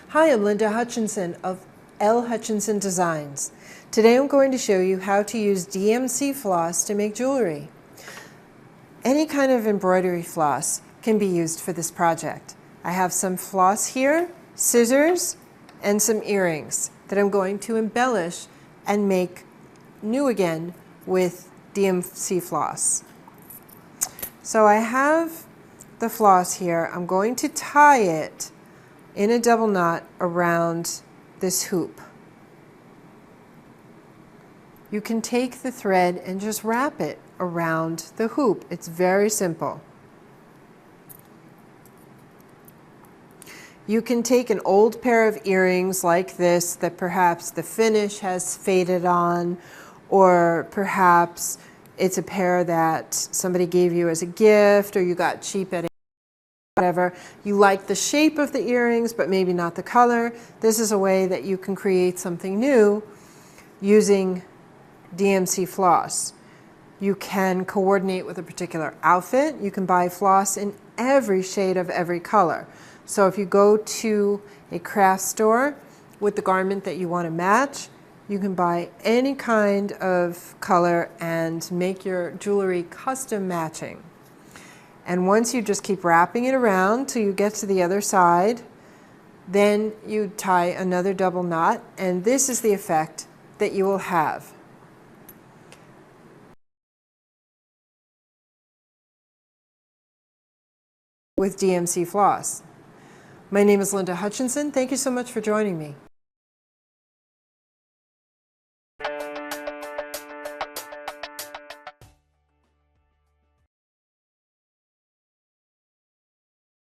Hi, I'm Linda Hutchinson of L. Hutchinson Designs. Today I'm going to show you how to use DMC floss to make jewelry. Any kind of embroidery floss can be used for this project. I have some floss here, scissors, and some earrings that I'm going to embellish and make new again with DMC floss. So I have the floss here. I'm going to tie it in a double knot around this hoop. You can take the thread and just wrap it around the hoop. It's very simple. You can take an old pair of earrings like this that perhaps the finish has faded on, or perhaps it's a pair that somebody gave you as a gift or you got cheap at whatever. You like the shape of the earrings, but maybe not the color. This is a way that you can create something new using DMC floss. You can coordinate with a particular outfit. You can buy floss in every shade of every color. So if you go to a craft store with the garment that you want to match, you can buy any kind of color and make your jewelry custom matching. And once you just keep wrapping it around till you get to the other side, then you tie another double knot, and this is the effect that you will have. With DMC floss. My name is Linda Hutchinson. Thank you so much for joining me.